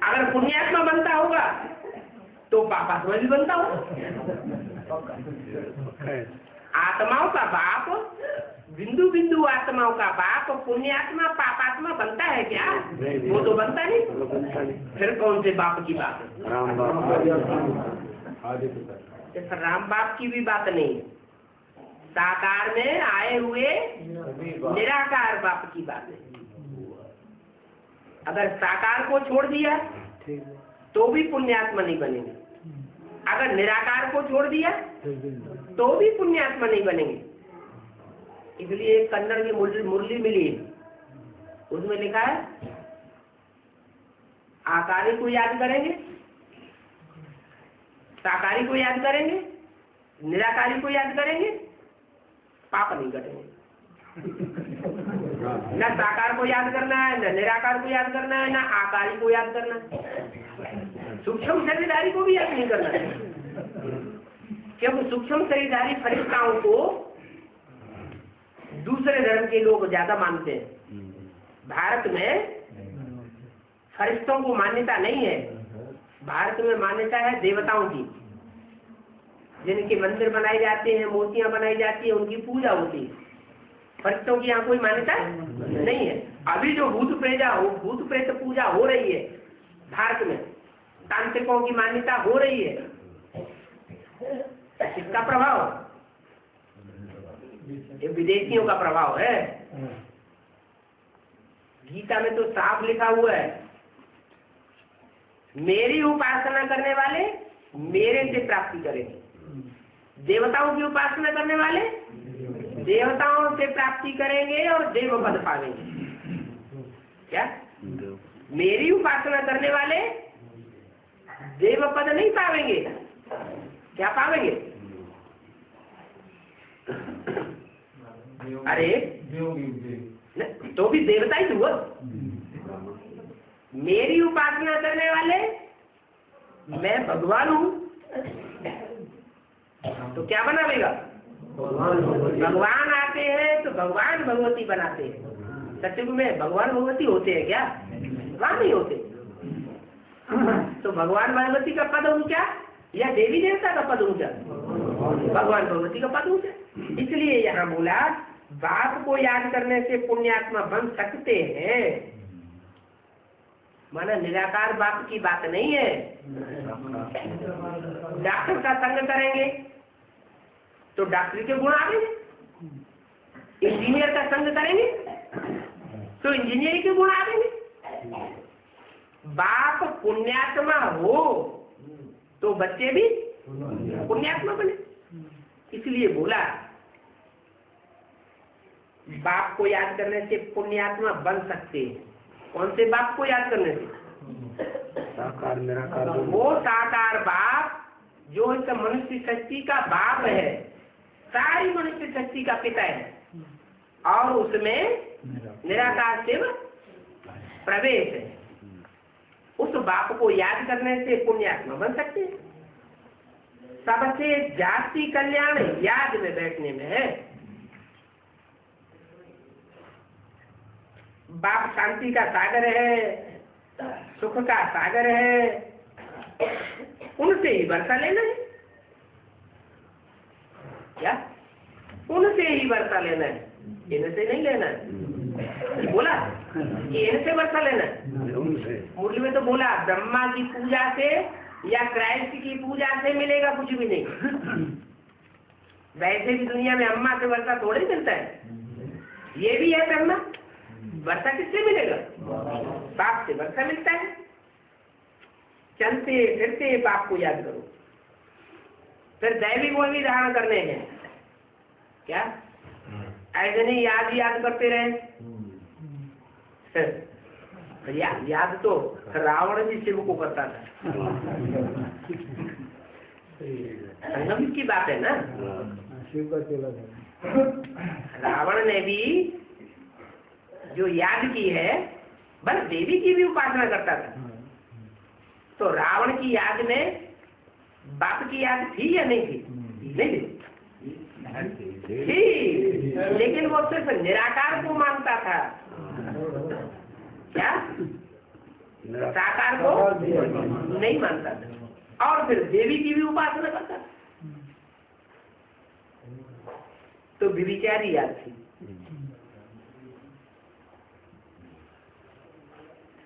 अगर पुण्यात्मा बनता होगा तो पापात्मा भी बनता होगा। आत्माओं का बाप, बिंदु बिंदु आत्माओं का बाप पुण्यात्मा पापात्मा बनता है क्या? वो तो बनता नहीं। फिर कौन से बाप की बात है? राम बाप की भी बात नहीं, साकार में आए हुए निराकार बाप की बात है। अगर साकार को छोड़ दिया तो भी पुण्यात्मा नहीं बनेंगे, अगर निराकार को छोड़ दिया तो भी पुण्यात्मा नहीं बनेंगे। इसलिए एक कन्नड़ की मुरली मिली, उसमें लिखा है आकारी को याद करेंगे, साकारी को याद करेंगे, निराकारी को याद करेंगे, पाप नहीं कटेंगे। न साकार को याद करना है, न निराकार को याद करना है, न आकारी को याद करना है, सूक्ष्म शरीरधारी को भी याद नहीं करना है। क्योंकि सूक्ष्म शरीरधारी फरिश्ताओं को दूसरे धर्म के लोग ज्यादा मानते हैं। भारत में फरिश्तों को मान्यता नहीं है। भारत में मान्यता है देवताओं की, जिनके मंदिर बनाए जाते हैं, मूर्तियां बनाई जाती है, उनकी पूजा होती है। फरिश्तों की यहाँ कोई मान्यता नहीं है। अभी जो भूत प्रेत पूजा हो रही है भारत में, तांत्रिकों की मान्यता हो रही है, इसका प्रभाव ये विदेशियों का प्रभाव है। गीता में तो साफ लिखा हुआ है, मेरी उपासना करने वाले मेरे से प्राप्ति करेंगे, देवताओं की उपासना करने वाले देवताओं से प्राप्ति करेंगे और देव पद पावेंगे। क्या? मेरी उपासना करने वाले देव पद नहीं पावेंगे, क्या पावेंगे? अरे तो भी देवता ही हुआ। मेरी उपासना करने वाले मैं भगवान हूं, तो क्या बनावेगा? भगवान आते हैं तो भगवान भगवती बनाते हैं। सत्युग में भगवान भगवती होते हैं क्या? वहां नहीं होते। तो भगवान भगवती का पद ऊंचा या देवी देवता का पद ऊंचा? भगवान भगवती का पद ऊंचा। इसलिए यहाँ बोला बाप को याद करने से पुण्यात्मा बन सकते हैं। माना निराकार बाप की बात नहीं है। डॉक्टर का संग करेंगे तो डॉक्टरी के गुण आ गए, इंजीनियर का संग करेंगे तो इंजीनियरिंग के गुण आ गए। बाप पुण्यात्मा हो तो बच्चे भी पुण्यात्मा बने। इसलिए बोला बाप को याद करने से पुण्यात्मा बन सकते हैं। कौन से बाप को याद करने से? साकार निराकार वो साकार बाप जो इस मनुष्य शक्ति का बाप है, सारी मनुष्य शक्ति का पिता है, और उसमें निराकार शिव प्रवेश है। उस बाप को याद करने से पुण्यात्मा बन सकते हैं। सबसे जाति कल्याण याद में बैठने में है। बाप शांति का सागर है, सुख का सागर है, उनसे ही वर्षा लेना है। क्या? उनसे ही वर्षा लेना है, इनसे नहीं लेना है। बोला कि इनसे वर्षा लेना है। मुरली में तो बोला ब्रह्मा की पूजा से या क्राइस्ट की पूजा से मिलेगा कुछ भी नहीं। वैसे भी दुनिया में अम्मा से वर्षा थोड़े मिलता है। ये भी है ब्रह्मा, वर्षा किससे मिलेगा? बाप से वर्षा मिलता है। चलते फिरते बाप को याद करो। फिर दैवी गुण भी धारण करने हैं। क्या? ऐसे नहीं याद करते रहे। याद तो रावण भी शिव को करता था। संगम की बात है ना। शिव का चेला था। रावण ने भी जो याद की है बस देवी की भी उपासना करता था। तो रावण की याद में बाप की याद थी या नहीं थी? नहीं थी, लेकिन वो सिर्फ निराकार को मानता था, क्या साकार को नहीं मानता था। और फिर देवी की भी उपासना करता था। तो विचारी याद थी।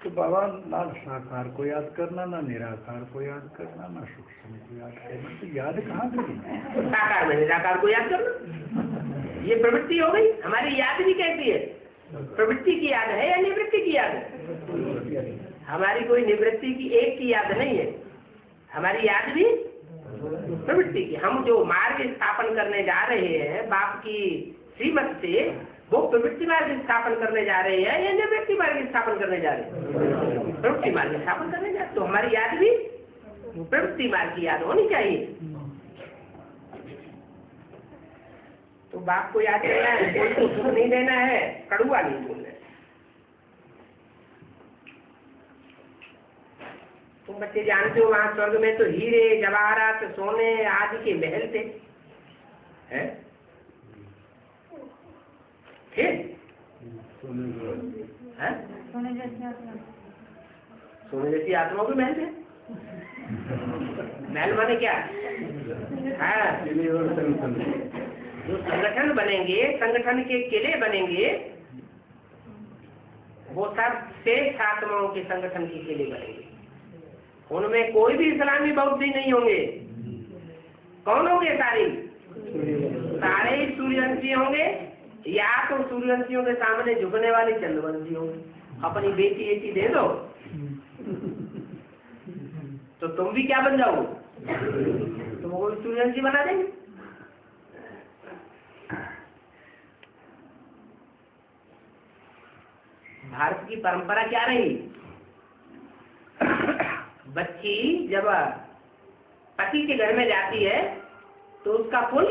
तो बाबा ना साकार को याद करना, ना निराकार को याद करना, ना सूक्ष्म को याद करना, तो याद कहाँ करी? साकार में निराकार को याद करना, ये प्रवृत्ति हो गई। हमारी याद भी कैसी है? प्रवृत्ति की याद है या निवृत्ति की याद है? हमारी कोई निवृत्ति की एक की याद नहीं है, हमारी याद भी प्रवृत्ति की। हम जो मार्ग स्थापन करने जा रहे हैं बाप की श्रीमत से, वो प्रवृत्ति मार्ग स्थापन करने जा रहे हैं या निवृत्ति मार्ग स्थापन करने जा रहे हैं? प्रवृत्ति मार्ग स्थापन करने जा रहे हैं। तो हमारी याद भी प्रवृत्ति मार्ग की याद होनी चाहिए। तो बाप को याद करना है, कोई को सुख नहीं देना है, कड़ुआ नहीं बोलना है। तुम बच्चे जानते हो वहां स्वर्ग में तो हीरे जवाहरात सोने आदि के महल थे, हैं? थे? हैं? सोने जैसी आत्मा के महल थे। महल माने क्या? हाँ, जो संगठन बनेंगे, संगठन के किले बनेंगे, वो सब श्रेष्ठ आत्माओं के संगठन के किले बनेंगे। उनमें कोई भी इस्लामी बौद्ध नहीं होंगे। कौन होंगे? सारे सूर्यवंशी होंगे, या तो सूर्यवंशियों के सामने झुकने वाले चंद्रवंशी होंगे। अपनी बेटी बेटी दे दो तो तुम भी क्या बन जाओगे? तुमको सूर्यवंशी बना देंगे। भारत की परंपरा क्या रही? बच्ची जब पति के घर में जाती है तो उसका कुल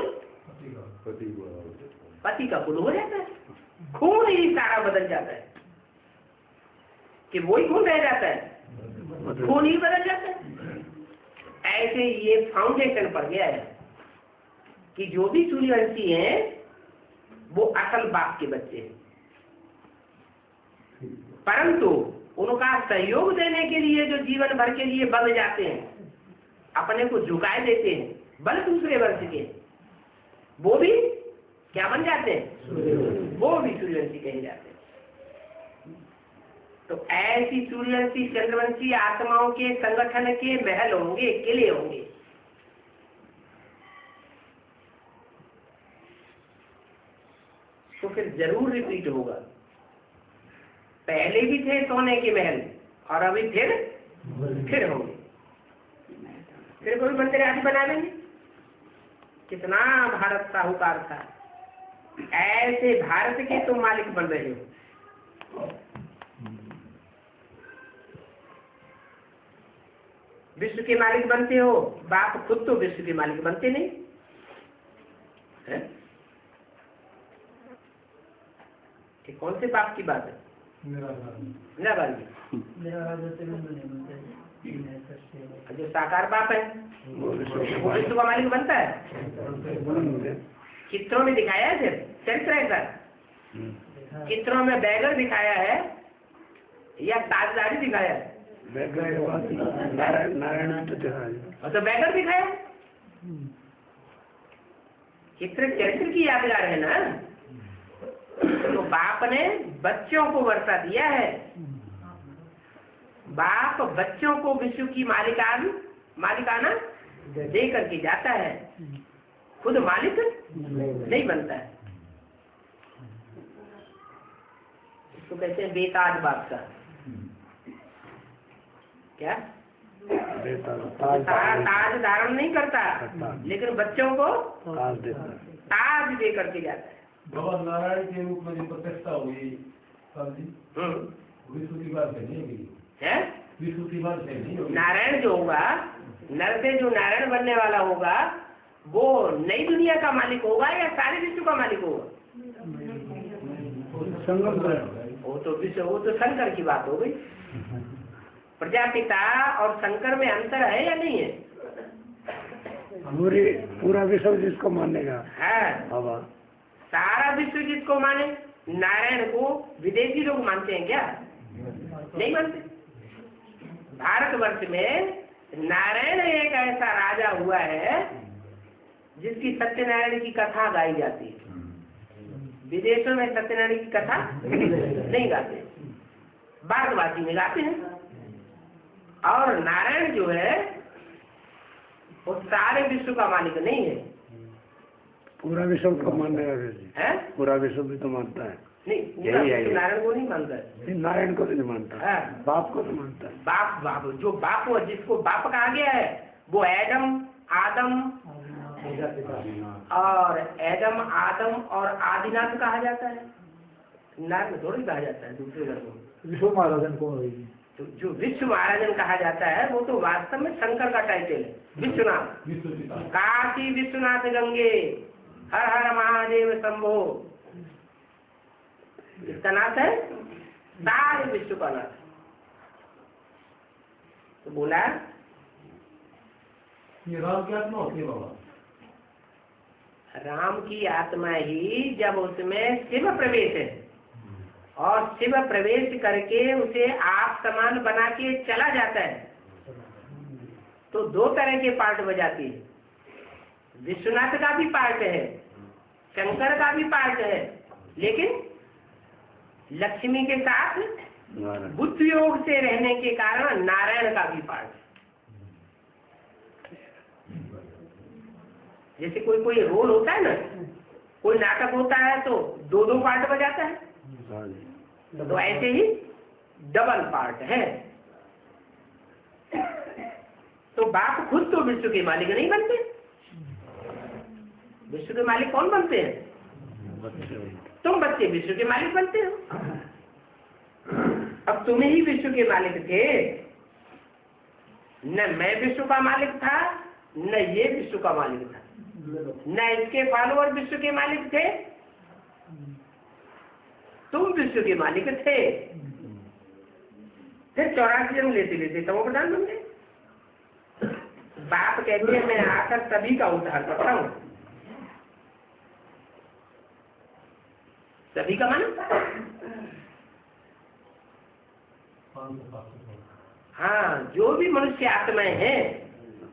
पति का कुल हो जाता है, खून ही सारा बदल जाता है। कि वही खून रह जाता है, खून ही बदल जाता है। ऐसे ये फाउंडेशन पड़ गया है कि जो भी सूर्यवंशी हैं वो असल बाप के बच्चे हैं, परंतु उनका सहयोग देने के लिए जो जीवन भर के लिए बन जाते हैं, अपने को झुकाए देते हैं, बल दूसरे वंश के, वो भी क्या बन जाते हैं? वो भी सूर्यवंशी कहे जाते हैं। तो ऐसी सूर्यवंशी चंद्रवंशी आत्माओं के संगठन के महल होंगे, किले होंगे। तो फिर जरूर रिपीट होगा। पहले भी थे सोने के महल और अभी फिर होंगे। फिर कोई मंदिर आदि बना लेंगे। कितना भारत साहूकार था, ऐसे भारत के तुम मालिक बन रहे हो। विश्व के मालिक बनते हो, बाप खुद तो विश्व के मालिक बनते नहीं है? कि कौन से बाप की बात है? निराकार की। जो साकार बाप है वो विश्व का मालिक बनता है। चित्रों में दिखाया है, सिर्फ चरित्र है सर। चित्रों में बैगर दिखाया है या ताजदारी दिखाया है? नारायण तो बैगर दिखाया। चित्र चरित्र की यादगार है ना। तो बाप ने बच्चों को वर्षा दिया है। बाप बच्चों को विश्व की मालिकाना दे करके जाता है, खुद मालिक नहीं बनता है। इसको कहते हैं बेताज बादशाह। क्या? ताज धारण नहीं करता, लेकिन बच्चों को ताज दे करके जाता है। बाबा नारायण के रूप में जो प्रतिष्ठा हुई विश्व की बात है, विश्व की बात है। नारायण जो होगा, नर से जो नारायण बनने वाला होगा, वो नई दुनिया का मालिक होगा या सारे विश्व का मालिक होगा? संगम वो वो तो शंकर की बात हो गई। प्रजापिता और शंकर में अंतर है या नहीं है? पूरा विश्व जिसको मानेगा है, बाबा, सारा विश्व जिसको माने। नारायण को विदेशी लोग मानते हैं क्या? नहीं मानते। भारतवर्ष में नारायण एक ऐसा राजा हुआ है जिसकी सत्यनारायण की कथा गाई जाती है। विदेशों में सत्यनारायण की कथा नहीं गाते, भारतवासी में गाते हैं। और नारायण जो है वो सारे विश्व का मालिक नहीं है। पूरा विश्व को मानता है, पूरा विश्व भी तो मानता है। नहीं, पूरा विश्व नारायण को नहीं मानता है। नारायण को नहीं मानता है, बाप को तो मानता है। बाप जो बाप हो, जिसको बाप कहा गया है, वो एडम आदम और आदिनाथ कहा जाता है। नारायण थोड़ी कहा जाता है दूसरे वर्गों में। विश्व महाराजन कौन होगी? तो जो विश्व महाराजन कहा जाता है वो तो वास्तव में शंकर का टाइटल है, विश्वनाथ। काशी विश्वनाथ गंगे, हर हर महादेव शंभो, इसका नाथ है, सारे विश्व का नाथ। तो बोला ये राम की आत्मा होती है बाबा। राम की आत्मा ही जब उसमें शिव प्रवेश है और शिव प्रवेश करके उसे आप समान बना के चला जाता है, तो दो तरह के पार्ट बजाती है। विश्वनाथ का भी पार्ट है, शंकर का भी पार्ट है, लेकिन लक्ष्मी के साथ बुद्ध योग से रहने के कारण नारायण का भी पार्ट है। जैसे कोई रोल होता है ना, कोई नाटक होता है तो दो पार्ट बजाता है, तो ऐसे ही डबल पार्ट है। तो बाप खुद तो विश्व के मालिक नहीं बनते। विश्व के मालिक कौन बनते हैं? तुम बच्चे विश्व के मालिक बनते हो। अब तुम ही विश्व के मालिक थे, न मैं विश्व का मालिक था, न ये विश्व का मालिक था, न इसके फॉलोअर विश्व के मालिक थे, तुम विश्व के मालिक थे। फिर 84 जन्म लेते लेते तमो प्रधान बन गए। बाप कहते हैं मैं आकर सभी का उद्धार करता हूँ। सभी का माना? हाँ, जो भी मनुष्य आत्माएं हैं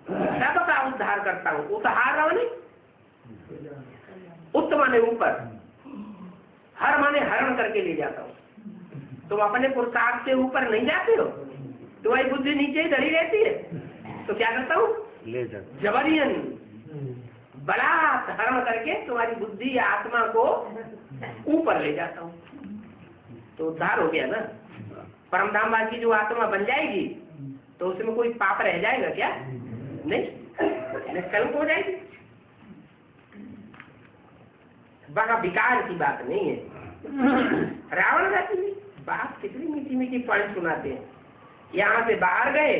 सबका उद्धार करता हूँ। उद्धार माने उत्त माने ऊपर, हर माने हरण करके ले जाता हूँ। तुम अपने पुरुषार्थ से ऊपर नहीं जाते हो, तुम्हारी बुद्धि नीचे ही धरी रहती है, तो क्या करता हूँ? ले जाता, जबरियन बलात् हरण करके तुम्हारी बुद्धि या आत्मा को ऊपर ले जाता हूँ। तो उद्धार हो गया ना। परमधामवासी की जो आत्मा बन जाएगी तो उसमें कोई पाप रह जाएगा क्या? नहीं, निष्कलंक हो जाएगी। वहाँ विकार की बात नहीं है। रावण जाति में बाप कितनी मीठी मीठी पॉइंट सुनाते हैं। यहाँ से बाहर गए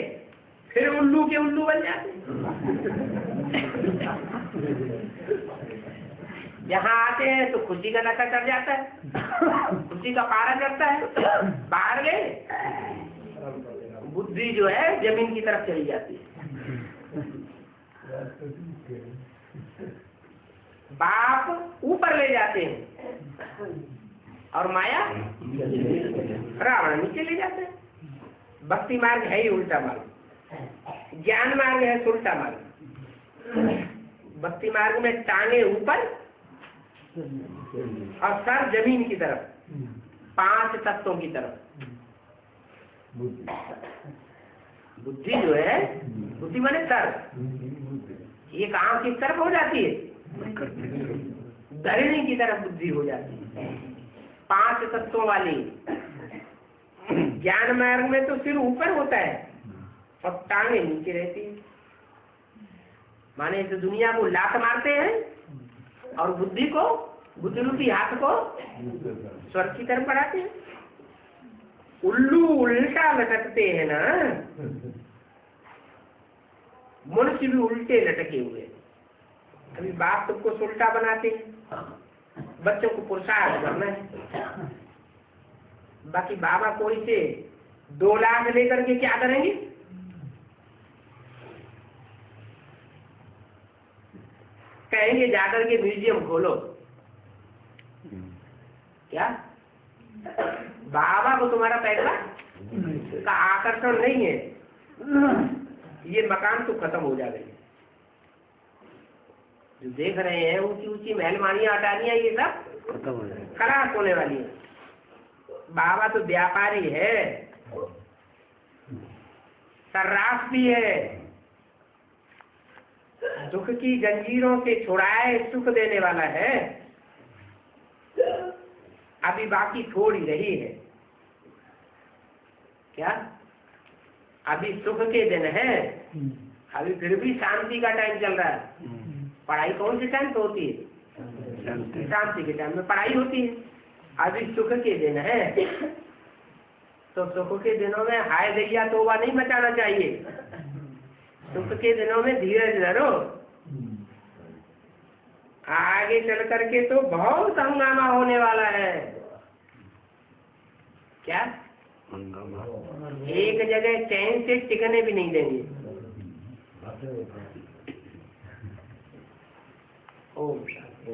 फिर उल्लू के उल्लू बन जाते। यहाँ आते हैं तो खुशी का नशा चढ़ जाता है, खुशी का पारा चढ़ता है। बाहर गए बुद्धि जो है जमीन की तरफ चली जाती है। बाप ऊपर ले जाते हैं और माया रावण नीचे ले जाते हैं। भक्ति मार्ग है ही उल्टा मार्ग, ज्ञान मार्ग है उल्टा मार्ग। भक्ति मार्ग में टांगे ऊपर और सर जमीन की तरफ, 5 तत्वों की तरफ। बुद्धि जो है, बुद्धि माने सर, ये कहाँ किस तरफ हो जाती है? धरणी की तरफ बुद्धि हो जाती है, 5 तत्वों वाली। ज्ञान मार्ग में तो सिर ऊपर होता है और टांगे नीचे रहती है। माने इस दुनिया को लात मारते हैं और बुद्धि को, बुद्धि रूपी हाथ को स्वर्ग की तरफ बढ़ाते हैं। उल्लू उल्टा लटकते हैं ना, मनुष्य भी उल्टे लटके हुए। अभी बाप सबको उल्टा बनाते हैं, बच्चों को पुरुषार्थ करना है। बाकी बाबा कोई से 2 लाख लेकर के क्या करेंगे? कहेंगे जाकर के म्यूजियम खोलो। क्या बाबा को तुम्हारा पैसा का आकर्षण नहीं है? ये मकान तो खत्म हो जाएगा। जो देख रहे हैं ऊंची ऊंची महलमानियां अटारियां ये सब खत्म हो जाएगा, खराब होने वाली है। बाबा तो व्यापारी है, सर्राफ भी है, दुख की जंजीरों से छुड़ाए सुख देने वाला है। अभी बाकी थोड़ी रही है। क्या अभी सुख के दिन है? अभी फिर भी शांति का टाइम चल रहा है। पढ़ाई कौन से टाइम पे होती है? शांति के टाइम में पढ़ाई होती है। अभी सुख के दिन है, तो सुख के दिनों में हाय दैया तोबा नहीं मचाना चाहिए। सुख के दिनों में धीरज धरो। आगे चल करके तो बहुत हंगामा होने वाला है। क्या एक जगह चैन से टिकने भी नहीं देंगे। ओम शांति।